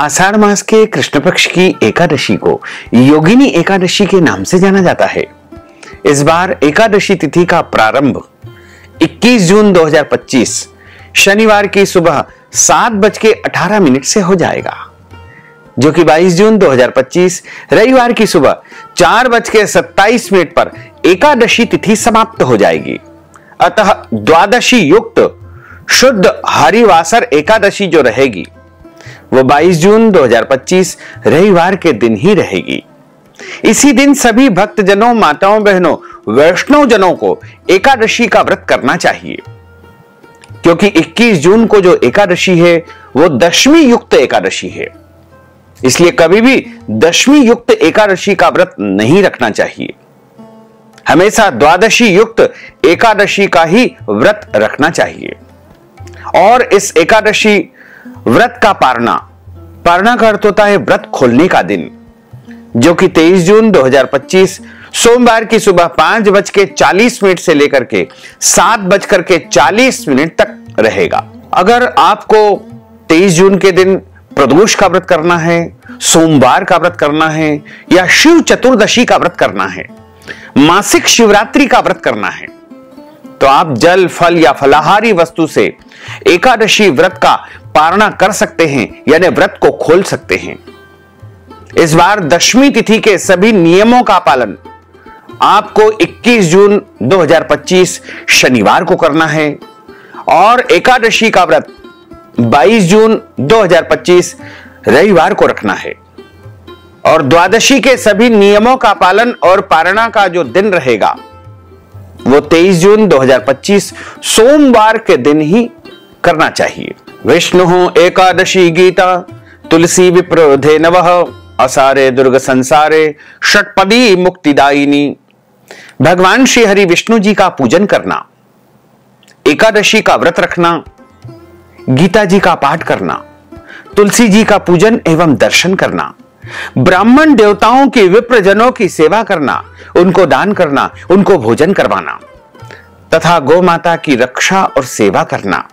आषाढ़ मास के कृष्ण पक्ष की एकादशी को योगिनी एकादशी के नाम से जाना जाता है। इस बार एकादशी तिथि का प्रारंभ 21 जून 2025 शनिवार की सुबह 7:18 से हो जाएगा, जो कि 22 जून 2025 रविवार की सुबह 4:27 पर एकादशी तिथि समाप्त हो जाएगी। अतः द्वादशी युक्त शुद्ध हरिवासर एकादशी जो रहेगी वो 22 जून 2025 रविवार के दिन ही रहेगी। इसी दिन सभी भक्तजनों, माताओं, बहनों, वैष्णव जनों को एकादशी का व्रत करना चाहिए, क्योंकि 21 जून को जो एकादशी है वो दशमी युक्त एकादशी है। इसलिए कभी भी दशमी युक्त एकादशी का व्रत नहीं रखना चाहिए। हमेशा द्वादशी युक्त एकादशी का ही व्रत रखना चाहिए। और इस एकादशी व्रत का पारणा का अर्थ होता है व्रत खोलने का दिन, जो कि 23 जून 2025 सोमवार की सुबह 5:40 से लेकर के 7:40 तक रहेगा। अगर आपको 23 जून के दिन प्रदोष का व्रत करना है, सोमवार का व्रत करना है, या शिव चतुर्दशी का व्रत करना है, मासिक शिवरात्रि का व्रत करना है, तो आप जल, फल या फलाहारी वस्तु से एकादशी व्रत का पारणा कर सकते हैं, यानी व्रत को खोल सकते हैं। इस बार दशमी तिथि के सभी नियमों का पालन आपको 21 जून 2025 शनिवार को करना है और एकादशी का व्रत 22 जून 2025 रविवार को रखना है। और द्वादशी के सभी नियमों का पालन और पारणा का जो दिन रहेगा वो 23 जून 2025 सोमवार के दिन ही करना चाहिए। विष्णु एकादशी गीता तुलसी विप्रोधे नवः असारे दुर्ग संसारे षटपदी मुक्तिदायिनी। भगवान श्री हरि विष्णु जी का पूजन करना, एकादशी का व्रत रखना, गीता जी का पाठ करना, तुलसी जी का पूजन एवं दर्शन करना, ब्राह्मण देवताओं की विप्रजनों की सेवा करना, उनको दान करना, उनको भोजन करवाना तथा गौ माता की रक्षा और सेवा करना,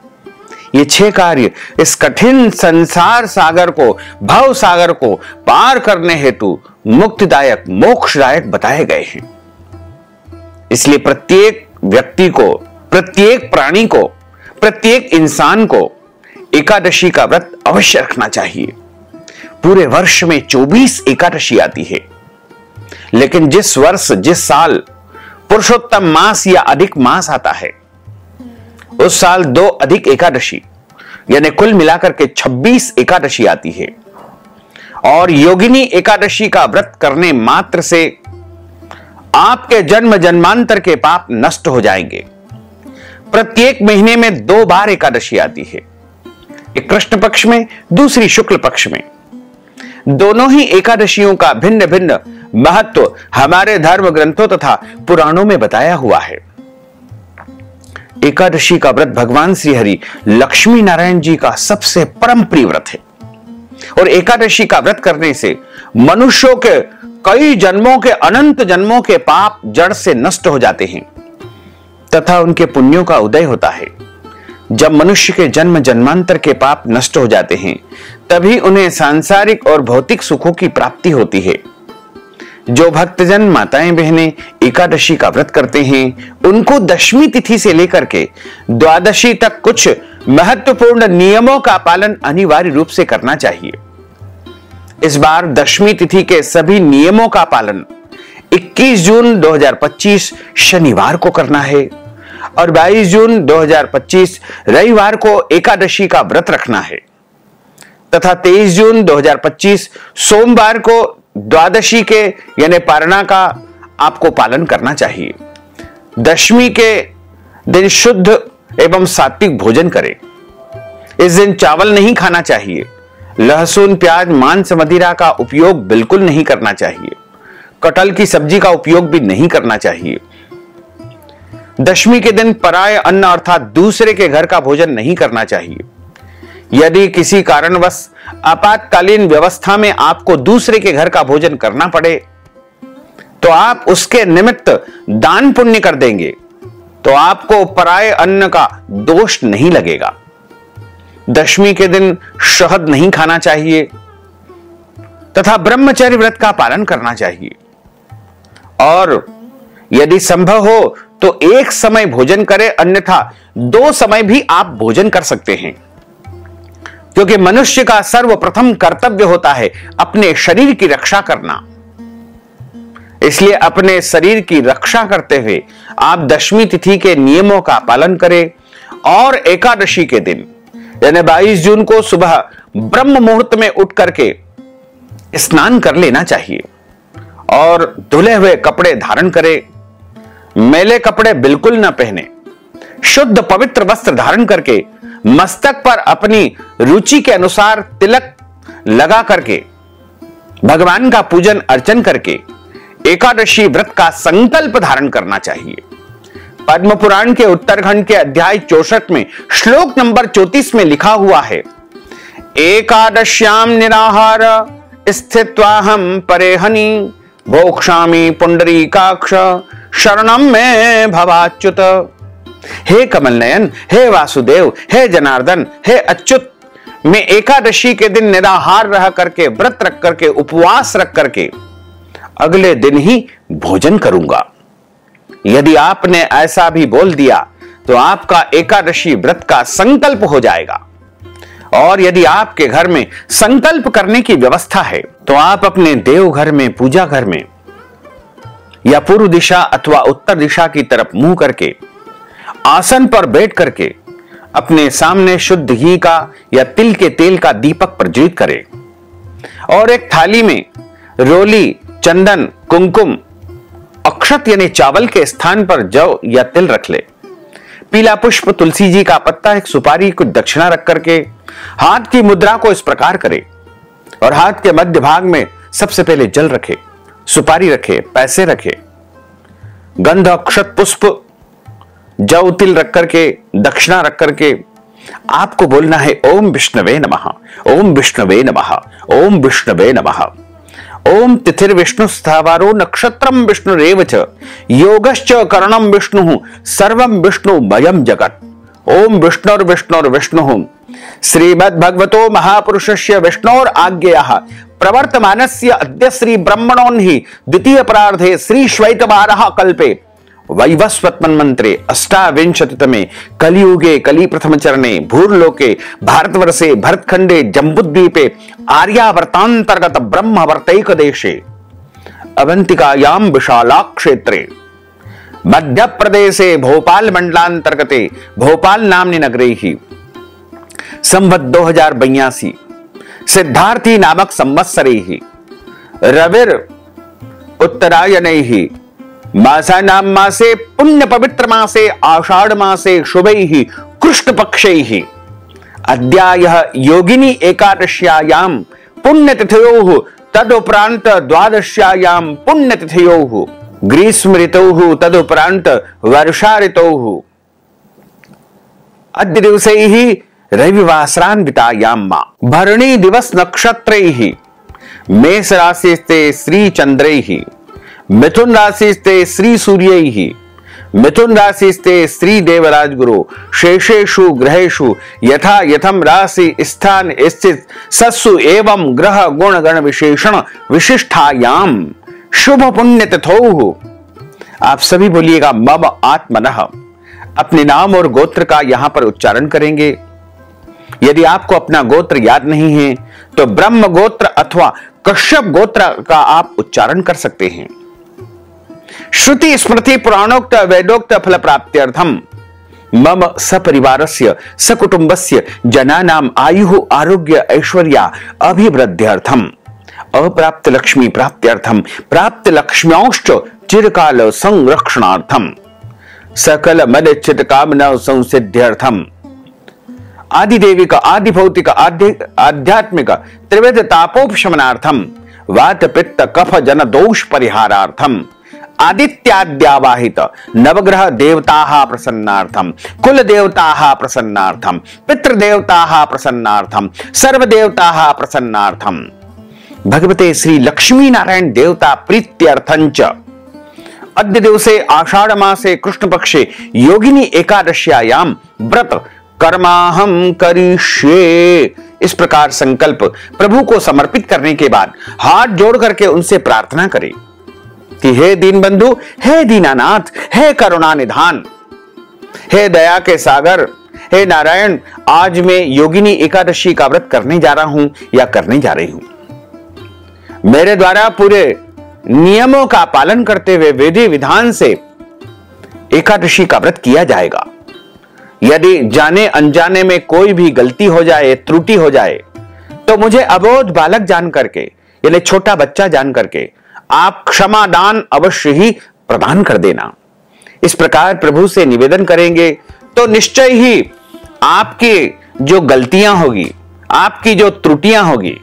ये 6 कार्य इस कठिन संसार सागर को, भव सागर को पार करने हेतु मुक्तिदायक, मोक्षदायक बताए गए हैं। इसलिए प्रत्येक व्यक्ति को, प्रत्येक प्राणी को, प्रत्येक इंसान को एकादशी का व्रत अवश्य रखना चाहिए। पूरे वर्ष में 24 एकादशी आती है, लेकिन जिस वर्ष, जिस साल पुरुषोत्तम मास या अधिक मास आता है, उस साल 2 अधिक एकादशी यानी कुल मिलाकर के 26 एकादशी आती है। और योगिनी एकादशी का व्रत करने मात्र से आपके जन्म जन्मांतर के पाप नष्ट हो जाएंगे। प्रत्येक महीने में 2 बार एकादशी आती है, एक कृष्ण पक्ष में, दूसरी शुक्ल पक्ष में। दोनों ही एकादशियों का भिन्न भिन्न महत्व हमारे धर्म ग्रंथों तथा पुराणों में बताया हुआ है। एकादशी का व्रत भगवान श्री हरि लक्ष्मी नारायण जी का सबसे परम प्रिय व्रत है। और एकादशी का व्रत करने से मनुष्यों के कई जन्मों के, अनंत जन्मों के पाप जड़ से नष्ट हो जाते हैं तथा उनके पुण्यों का उदय होता है। जब मनुष्य के जन्म जन्मांतर के पाप नष्ट हो जाते हैं, तभी उन्हें सांसारिक और भौतिक सुखों की प्राप्ति होती है। जो भक्तजन, माताएं, बहनें एकादशी का व्रत करते हैं, उनको दशमी तिथि से लेकर के द्वादशी तक कुछ महत्वपूर्ण नियमों का पालन अनिवार्य रूप से करना चाहिए। इस बार दशमी तिथि के सभी नियमों का पालन 21 जून 2025 शनिवार को करना है और 22 जून 2025 रविवार को एकादशी का व्रत रखना है तथा 23 जून 2025 सोमवार को द्वादशी के यानी पारणा का आपको पालन करना चाहिए। दशमी के दिन शुद्ध एवं सात्विक भोजन करें। इस दिन चावल नहीं खाना चाहिए, लहसुन, प्याज, मांस, मदिरा का उपयोग बिल्कुल नहीं करना चाहिए, कटहल की सब्जी का उपयोग भी नहीं करना चाहिए। दशमी के दिन पराय अन्न अर्थात दूसरे के घर का भोजन नहीं करना चाहिए। यदि किसी कारणवश आपातकालीन व्यवस्था में आपको दूसरे के घर का भोजन करना पड़े, तो आप उसके निमित्त दान पुण्य कर देंगे, तो आपको पराय अन्न का दोष नहीं लगेगा। दशमी के दिन शहद नहीं खाना चाहिए, तथा ब्रह्मचर्य व्रत का पालन करना चाहिए। और यदि संभव हो तो एक समय भोजन करें, अन्यथा 2 समय भी आप भोजन कर सकते हैं, क्योंकि मनुष्य का सर्वप्रथम कर्तव्य होता है अपने शरीर की रक्षा करना। इसलिए अपने शरीर की रक्षा करते हुए आप दशमी तिथि के नियमों का पालन करें और एकादशी के दिन यानी 22 जून को सुबह ब्रह्म मुहूर्त में उठ करके स्नान कर लेना चाहिए और धुले हुए कपड़े धारण करें। मैले कपड़े बिल्कुल न पहने, शुद्ध पवित्र वस्त्र धारण करके मस्तक पर अपनी रुचि के अनुसार तिलक लगा करके भगवान का पूजन अर्चन करके एकादशी व्रत का संकल्प धारण करना चाहिए। पद्म पुराण के उत्तरखंड के अध्याय 64 में श्लोक नंबर 34 में लिखा हुआ है, एकादश्याम निराहार स्थित्वाहम परेहनि भोक्ष्यामि पुंडरीकाक्ष शरणम में भवाच्युत। हे कमल नयन, हे वासुदेव, हे जनार्दन, हे अच्युत, मैं एकादशी के दिन निराहार रह करके, व्रत रख करके, उपवास रख करके अगले दिन ही भोजन करूंगा। यदि आपने ऐसा भी बोल दिया तो आपका एकादशी व्रत का संकल्प हो जाएगा। और यदि आपके घर में संकल्प करने की व्यवस्था है तो आप अपने देवघर में, पूजा घर में या पूर्व दिशा अथवा उत्तर दिशा की तरफ मुंह करके आसन पर बैठ करके अपने सामने शुद्ध घी का या तिल के तेल का दीपक प्रज्वलित करें और एक थाली में रोली, चंदन, कुमकुम, अक्षत यानी चावल के स्थान पर जौ या तिल रख ले। पीला पुष्प, तुलसी जी का पत्ता, एक सुपारी, कुछ दक्षिणा रख करके हाथ की मुद्रा को इस प्रकार करे और हाथ के मध्य भाग में सबसे पहले जल रखे, सुपारी रखे, पैसे रखे, गंध, अक्षत, पुष्प, जौ, तिल रख करके, दक्षिणा रख करके आपको बोलना है ओम विष्णवे नमः, ओम विष्णवे नमः, ओम विष्णवे नमः। ओम तिथिर विष्णु स्थावारो नक्षत्रम विष्णुरेव च योगश्च करणम विष्णु सर्वम विष्णुमयं जगत्। ओम विष्णुर विष्णुर विष्णु श्रीमद् भगवतो महापुरुषस्य विष्णोर आज्ञयाः प्रवर्तमानस्य अद्य श्री ब्रह्मणोन्हि द्वितीय प्रार्धे श्री श्वेतवारः कल्पे वैवस्वत मन्वन्तरे अष्टाविंशतितमे कलियुगे कली प्रथम चरणे भूर्लोके भारतवर्षे भरतखंडे जम्बूद्वीपे आर्यावर्तांतर्गत ब्रह्मवर्तैक देशे अवंतिकायां विशाला क्षेत्रे मध्य प्रदेशे भोपाल मंडलांतर्गते भोपाल नामनि नगरे ही संवत् 2082 सिद्धार्थी नामक संवत्सरे ही रविर उत्तरायणे ही मासा नाम मासे पुण्य पवित्र मासे आषाढ़ मासे शुभै ही कृष्ण पक्षै ही अद्यायः योगिनी एकादश्यायां पुण्यतिथयोः तदुपरांत द्वादश्यायां पुण्यतिथयोः ग्रीष्म ऋतौः तदुपरांत वर्षा ऋतौः अद्य दिवसैः रविवासरान्वितायां भरणी दिवस नक्षत्रैः मेष राशिस्ते श्री चंद्रैः मिथुन राशिस्ते श्री सूर्यैः मिथुन राशिस्ते श्री देवराज गुरु शेषेषु ग्रहेषु यथा यथम राशि स्थान स्थित सत्सु एवं ग्रह गुण गण विशेषण विशिष्टायाम शुभ पुण्य तिथौः। आप सभी बोलिएगा मम आत्मनः। अपने नाम और गोत्र का यहां पर उच्चारण करेंगे। यदि आपको अपना गोत्र याद नहीं है तो ब्रह्म गोत्र अथवा कश्यप गोत्र का आप उच्चारण कर सकते हैं। श्रुति स्मृति पुराणोक्त वेदोक्त फल प्राप्त्यर्थम मम सपरिवारस्य सकुटुंबस्य जनानाम आयु आरोग्य ऐश्वर्य अभिवृद्ध्यर्थम अप्राप्त लक्ष्मी प्राप्त्यर्थम प्राप्त लक्ष्म्योश्च चिरकाल संरक्षणार्थम सकल मदिच्छित कामना संसिद्ध्यर्थम आदिदेविक आदि भौतिक आध्यात्मिक त्रिविध तापोपशमनार्थम वात पित्त कफ जन दोष परिहारार्थम आदित्याद्यावाहित नवग्रह देवताः प्रसन्नार्थम कुल देवताः प्रसन्नार्थम पितृदेवताः प्रसन्नार्थम सर्वदेवताः प्रसन्नार्थम भगवते श्री लक्ष्मी नारायण देवता प्रीत्यर्थंच अद्य दिवसे आषाढ़ मासे कृष्ण पक्षे योगिनी एकादश्यायां व्रत कर्माहं करिष्ये इस प्रकार संकल्प प्रभु को समर्पित करने के बाद हाथ जोड़ करके उनसे प्रार्थना करें कि हे दीन बंधु, हे दीनानाथ, हे करुणा निधान, हे दया के सागर, हे नारायण, आज मैं योगिनी एकादशी का व्रत करने जा रहा हूं या करने जा रही हूं। मेरे द्वारा पूरे नियमों का पालन करते हुए विधि विधान से एकादशी का व्रत किया जाएगा। यदि जाने अनजाने में कोई भी गलती हो जाए, त्रुटि हो जाए, तो मुझे अबोध बालक जान करके, यानी छोटा बच्चा जान करके आप क्षमा दान अवश्य ही प्रदान कर देना। इस प्रकार प्रभु से निवेदन करेंगे तो निश्चय ही आपकी जो गलतियां होगी, आपकी जो त्रुटियां होगी,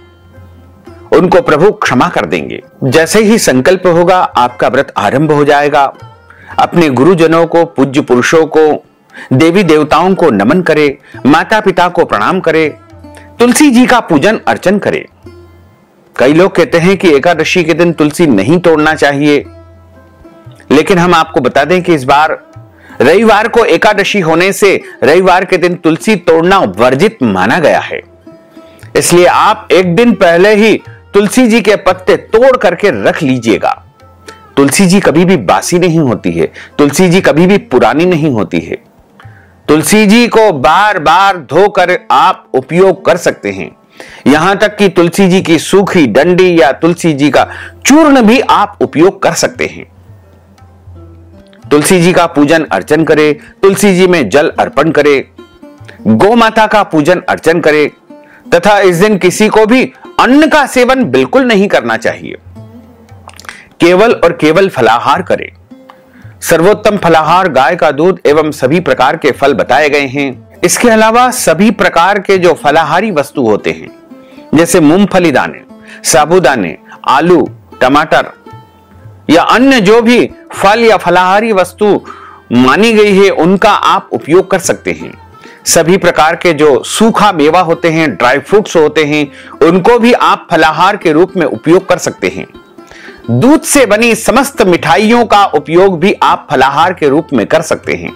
उनको प्रभु क्षमा कर देंगे। जैसे ही संकल्प होगा आपका व्रत आरंभ हो जाएगा। अपने गुरुजनों को, पूज्य पुरुषों को, देवी देवताओं को नमन करे, माता पिता को प्रणाम करे, तुलसी जी का पूजन अर्चन करे। कई लोग कहते हैं कि एकादशी के दिन तुलसी नहीं तोड़ना चाहिए, लेकिन हम आपको बता दें कि इस बार रविवार को एकादशी होने से रविवार के दिन तुलसी तोड़ना वर्जित माना गया है। इसलिए आप एक दिन पहले ही तुलसी जी के पत्ते तोड़ करके रख लीजिएगा। तुलसी जी कभी भी बासी नहीं होती है, तुलसी जी कभी भी पुरानी नहीं होती है। तुलसी जी को बार बार धोकर आप उपयोग कर सकते हैं। यहां तक कि तुलसी जी की सूखी डंडी या तुलसी जी का चूर्ण भी आप उपयोग कर सकते हैं। तुलसी जी का पूजन अर्चन करें, तुलसी जी में जल अर्पण करें, गौ माता का पूजन अर्चन करें तथा इस दिन किसी को भी अन्न का सेवन बिल्कुल नहीं करना चाहिए। केवल और केवल फलाहार करें। सर्वोत्तम फलाहार गाय का दूध एवं सभी प्रकार के फल बताए गए हैं। इसके अलावा सभी प्रकार के जो फलाहारी वस्तु होते हैं, जैसे मूंगफली दाने, साबूदाने, आलू, टमाटर या अन्य जो भी फल या फलाहारी वस्तु मानी गई है, उनका आप उपयोग कर सकते हैं। सभी प्रकार के जो सूखा मेवा होते हैं, ड्राई फ्रूट्स होते हैं, उनको भी आप फलाहार के रूप में उपयोग कर सकते हैं। दूध से बनी समस्त मिठाइयों का उपयोग भी आप फलाहार के रूप में कर सकते हैं।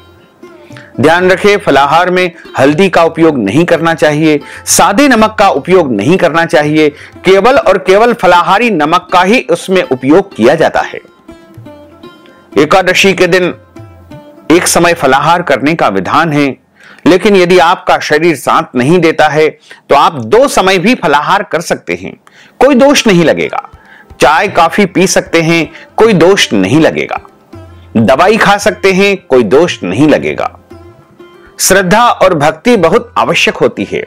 ध्यान रखें, फलाहार में हल्दी का उपयोग नहीं करना चाहिए, सादे नमक का उपयोग नहीं करना चाहिए। केवल और केवल फलाहारी नमक का ही उसमें उपयोग किया जाता है। एकादशी के दिन एक समय फलाहार करने का विधान है, लेकिन यदि आपका शरीर साथ नहीं देता है तो आप 2 समय भी फलाहार कर सकते हैं, कोई दोष नहीं लगेगा। चाय काफी पी सकते हैं, कोई दोष नहीं लगेगा। दवाई खा सकते हैं, कोई दोष नहीं लगेगा। श्रद्धा और भक्ति बहुत आवश्यक होती है,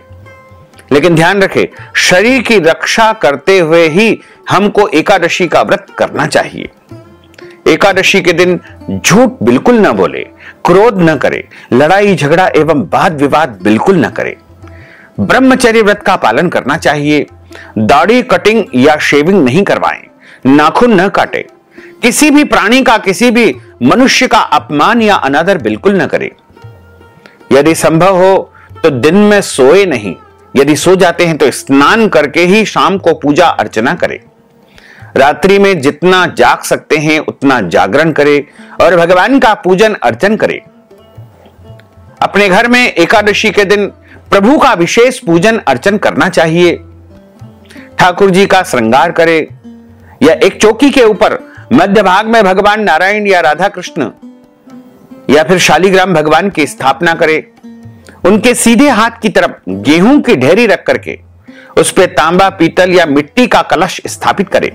लेकिन ध्यान रखें, शरीर की रक्षा करते हुए ही हमको एकादशी का व्रत करना चाहिए। एकादशी के दिन झूठ बिल्कुल न बोले, क्रोध न करे, लड़ाई झगड़ा एवं वाद विवाद बिल्कुल न करे। ब्रह्मचर्य व्रत का पालन करना चाहिए। दाढ़ी कटिंग या शेविंग नहीं करवाएं, नाखून न काटे, किसी भी प्राणी का, किसी भी मनुष्य का अपमान या अनादर बिल्कुल न करें। यदि संभव हो तो दिन में सोए नहीं, यदि सो जाते हैं तो स्नान करके ही शाम को पूजा अर्चना करें। रात्रि में जितना जाग सकते हैं उतना जागरण करें और भगवान का पूजन अर्चन करें। अपने घर में एकादशी के दिन प्रभु का विशेष पूजन अर्चन करना चाहिए। ठाकुर जी का श्रृंगार करें या एक चौकी के ऊपर मध्य भाग में भगवान नारायण या राधा कृष्ण या फिर शालिग्राम भगवान की स्थापना करें। उनके सीधे हाथ की तरफ गेहूं की ढेरी रख करके उस पर तांबा, पीतल या मिट्टी का कलश स्थापित करें।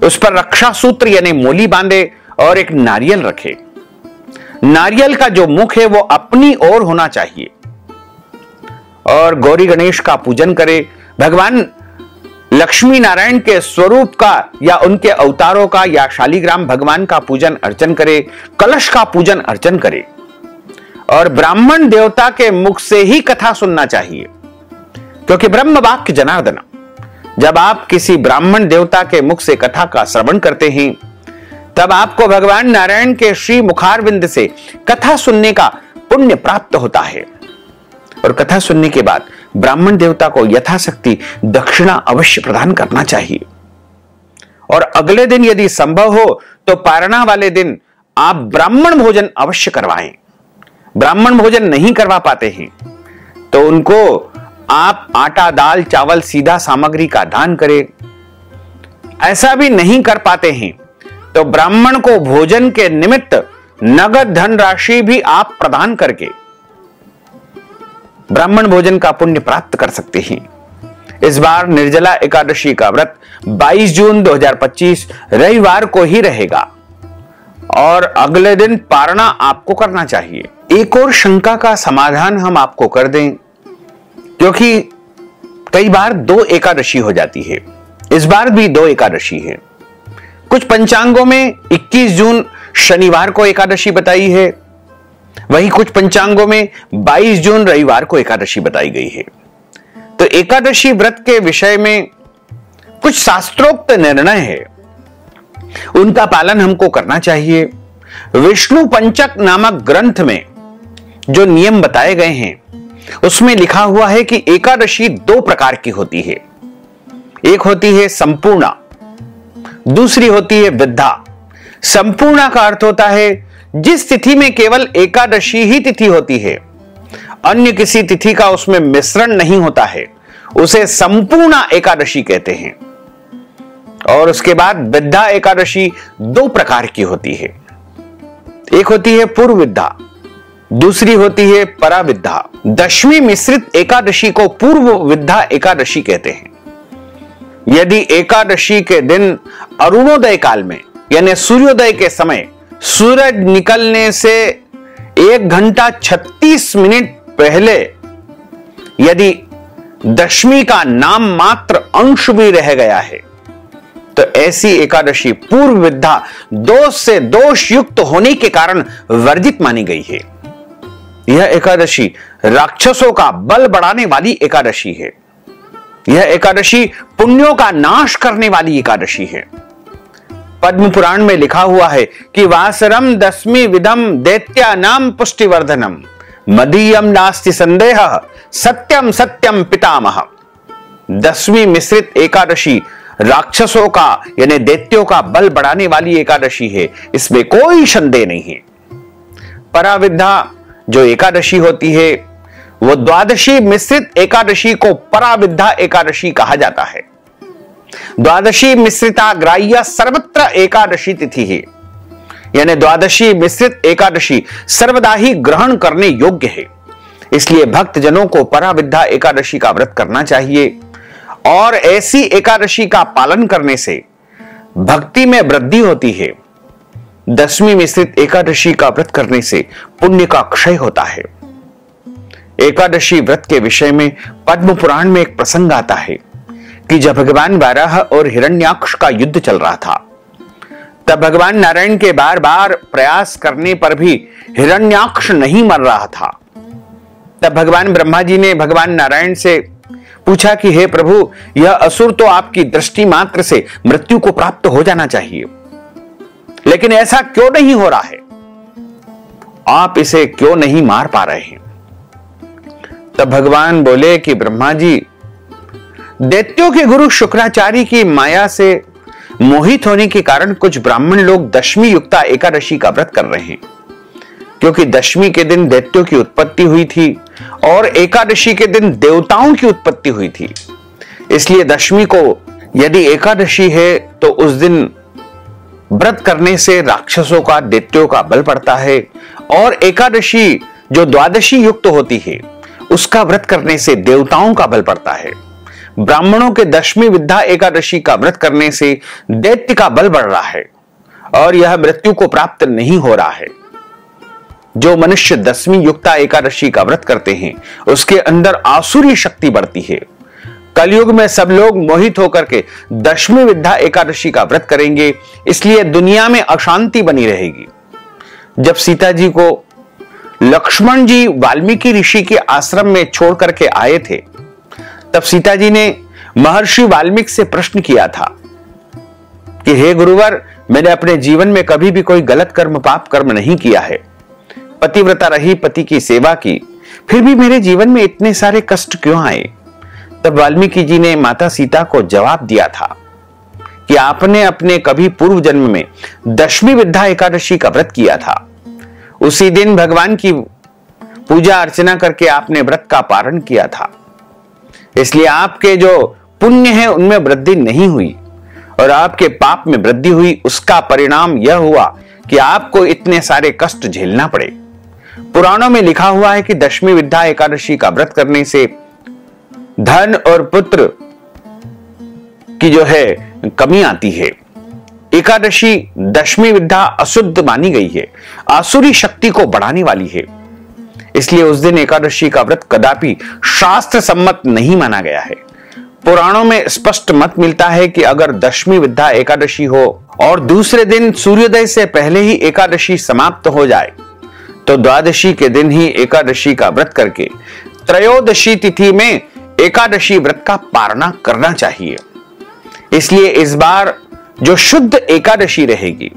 उस पर रक्षा सूत्र यानी मोली बांधे और एक नारियल रखे। नारियल का जो मुख है वो अपनी ओर होना चाहिए और गौरी गणेश का पूजन करें। भगवान लक्ष्मी नारायण के स्वरूप का या उनके अवतारों का या शालिग्राम भगवान का पूजन अर्चन करें। कलश का पूजन अर्चन करें और ब्राह्मण देवता के मुख से ही कथा सुनना चाहिए, क्योंकि ब्रह्म वाक्य जनार्दन। जब आप किसी ब्राह्मण देवता के मुख से कथा का श्रवण करते हैं तब आपको भगवान नारायण के श्री मुखारविंद से कथा सुनने का पुण्य प्राप्त होता है। और कथा सुनने के बाद ब्राह्मण देवता को यथाशक्ति दक्षिणा अवश्य प्रदान करना चाहिए। और अगले दिन यदि संभव हो तो पारणा वाले दिन आप ब्राह्मण भोजन अवश्य करवाएं। ब्राह्मण भोजन नहीं करवा पाते हैं तो उनको आप आटा, दाल, चावल, सीधा सामग्री का दान करें। ऐसा भी नहीं कर पाते हैं तो ब्राह्मण को भोजन के निमित्त नगद धन राशि भी आप प्रदान करके ब्राह्मण भोजन का पुण्य प्राप्त कर सकते हैं। इस बार निर्जला एकादशी का व्रत 22 जून 2025 रविवार को ही रहेगा और अगले दिन पारणा आपको करना चाहिए। एक और शंका का समाधान हम आपको कर दें, क्योंकि कई बार 2 एकादशी हो जाती है। इस बार भी 2 एकादशी है। कुछ पंचांगों में 21 जून शनिवार को एकादशी बताई है, वहीं कुछ पंचांगों में 22 जून रविवार को एकादशी बताई गई है। तो एकादशी व्रत के विषय में कुछ शास्त्रोक्त निर्णय है, उनका पालन हमको करना चाहिए। विष्णु पंचक नामक ग्रंथ में जो नियम बताए गए हैं उसमें लिखा हुआ है कि एकादशी 2 प्रकार की होती है। एक होती है संपूर्णा, दूसरी होती है विद्धा। संपूर्णा का अर्थ होता है जिस तिथि में केवल एकादशी ही तिथि होती है, अन्य किसी तिथि का उसमें मिश्रण नहीं होता है, उसे संपूर्ण एकादशी कहते हैं। और उसके बाद विद्या एकादशी 2 प्रकार की होती है। एक होती है पूर्व विद्या, दूसरी होती है पराविद्या। दशमी मिश्रित एकादशी को पूर्व विद्या एकादशी कहते हैं। यदि एकादशी के दिन अरुणोदय काल में यानी सूर्योदय के समय सूरज निकलने से 1 घंटा 36 मिनट पहले यदि दशमी का नाम मात्र अंश भी रह गया है तो ऐसी एकादशी पूर्व विद्या दोष से दोष युक्त होने के कारण वर्जित मानी गई है। यह एकादशी राक्षसों का बल बढ़ाने वाली एकादशी है। यह एकादशी पुण्यों का नाश करने वाली एकादशी है। पद्म पुराण में लिखा हुआ है कि वासरम दशमी विदम दैत्या नाम पुष्टिवर्धनम मदीयम नास्ति संदेह सत्यम सत्यम पितामह। दशमी मिश्रित एकादशी राक्षसों का यानी दैत्यों का बल बढ़ाने वाली एकादशी है, इसमें कोई संदेह नहीं है। पराविद्या जो एकादशी होती है वो द्वादशी मिश्रित एकादशी को पराविद्या एकादशी कहा जाता है। द्वादशी मिश्रिता ग्राह्य सर्वत्र एकादशी तिथि है, यानी द्वादशी मिश्रित एकादशी सर्वदा ही ग्रहण करने योग्य है। इसलिए भक्त जनों को पराविद्या एकादशी का व्रत करना चाहिए और ऐसी एकादशी का पालन करने से भक्ति में वृद्धि होती है। दशमी मिश्रित एकादशी का व्रत करने से पुण्य का क्षय होता है। एकादशी व्रत के विषय में पद्म पुराण में एक प्रसंग आता है कि जब भगवान वाराह और हिरण्याक्ष का युद्ध चल रहा था, तब भगवान नारायण के बार बार प्रयास करने पर भी हिरण्याक्ष नहीं मर रहा था। तब भगवान ब्रह्मा जी ने भगवान नारायण से पूछा कि हे प्रभु, यह असुर तो आपकी दृष्टि मात्र से मृत्यु को प्राप्त हो जाना चाहिए, लेकिन ऐसा क्यों नहीं हो रहा है? आप इसे क्यों नहीं मार पा रहे हैं? तब भगवान बोले कि ब्रह्मा जी, दैत्यों के गुरु शुक्राचार्य की माया से मोहित होने के कारण कुछ ब्राह्मण लोग दशमी युक्ता एकादशी का व्रत कर रहे हैं, क्योंकि दशमी के दिन दैत्यों की उत्पत्ति हुई थी और एकादशी के दिन देवताओं की उत्पत्ति हुई थी। इसलिए दशमी को यदि एकादशी है तो उस दिन व्रत करने से राक्षसों का, दैत्यों का बल पड़ता है, और एकादशी जो द्वादशी युक्त होती है उसका व्रत करने से देवताओं का बल पड़ता है। ब्राह्मणों के दशमी विद्या एकादशी का व्रत करने से दैत्य का बल बढ़ रहा है और यह मृत्यु को प्राप्त नहीं हो रहा है। जो मनुष्य दशमी युक्ता एकादशी का व्रत करते हैं उसके अंदर आसुरी शक्ति बढ़ती है। कलयुग में सब लोग मोहित होकर के दशमी विद्या एकादशी का व्रत करेंगे, इसलिए दुनिया में अशांति बनी रहेगी। जब सीता जी को लक्ष्मण जी वाल्मीकि ऋषि के आश्रम में छोड़ करके आए थे, तब सीता जी ने महर्षि वाल्मीकि से प्रश्न किया था कि हे गुरुवर, मैंने अपने जीवन में कभी भी कोई गलत कर्म, पाप कर्म नहीं किया है, पतिव्रता रही, पति की सेवा की, फिर भी मेरे जीवन में इतने सारे कष्ट क्यों आए? तब वाल्मीकि जी ने माता सीता को जवाब दिया था कि आपने अपने कभी पूर्व जन्म में दशमी विद्या एकादशी का व्रत किया था। उसी दिन भगवान की पूजा अर्चना करके आपने व्रत का पारण किया था। इसलिए आपके जो पुण्य है उनमें वृद्धि नहीं हुई और आपके पाप में वृद्धि हुई। उसका परिणाम यह हुआ कि आपको इतने सारे कष्ट झेलना पड़े। पुराणों में लिखा हुआ है कि दशमी विद्या एकादशी का व्रत करने से धन और पुत्र की जो है कमी आती है। एकादशी दशमी विद्या अशुद्ध मानी गई है, आसुरी शक्ति को बढ़ाने वाली है। इसलिए उस दिन एकादशी का व्रत कदापि शास्त्र सम्मत नहीं माना गया है। पुराणों में स्पष्ट मत मिलता है कि अगर दशमी विद्या एकादशी हो और दूसरे दिन सूर्योदय से पहले ही एकादशी समाप्त हो जाए तो द्वादशी के दिन ही एकादशी का व्रत करके त्रयोदशी तिथि में एकादशी व्रत का पारणा करना चाहिए। इसलिए इस बार जो शुद्ध एकादशी रहेगी,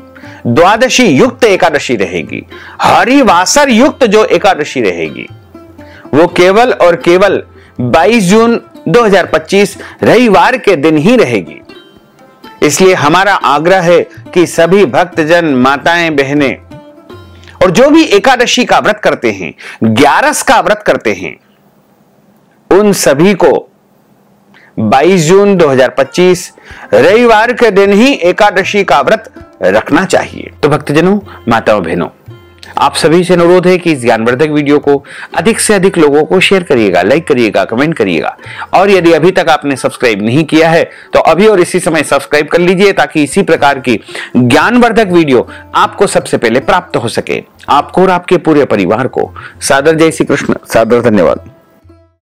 द्वादशी युक्त एकादशी रहेगी, हरिवासर युक्त जो एकादशी रहेगी, वो केवल और केवल 22 जून 2025 रविवार के दिन ही रहेगी। इसलिए हमारा आग्रह है कि सभी भक्तजन, माताएं, बहनें और जो भी एकादशी का व्रत करते हैं, 11 का व्रत करते हैं, उन सभी को 22 जून 2025 रविवार के दिन ही एकादशी का व्रत रखना चाहिए। तो भक्तजनों, माताओं, बहनों, आप सभी से अनुरोध है कि इस ज्ञानवर्धक वीडियो को अधिक से अधिक लोगों को शेयर करिएगा, लाइक करिएगा, कमेंट करिएगा और यदि अभी तक आपने सब्सक्राइब नहीं किया है तो अभी और इसी समय सब्सक्राइब कर लीजिए ताकि इसी प्रकार की ज्ञानवर्धक वीडियो आपको सबसे पहले प्राप्त हो सके। आपको और आपके पूरे परिवार को सादर जय श्री कृष्ण, सादर धन्यवाद।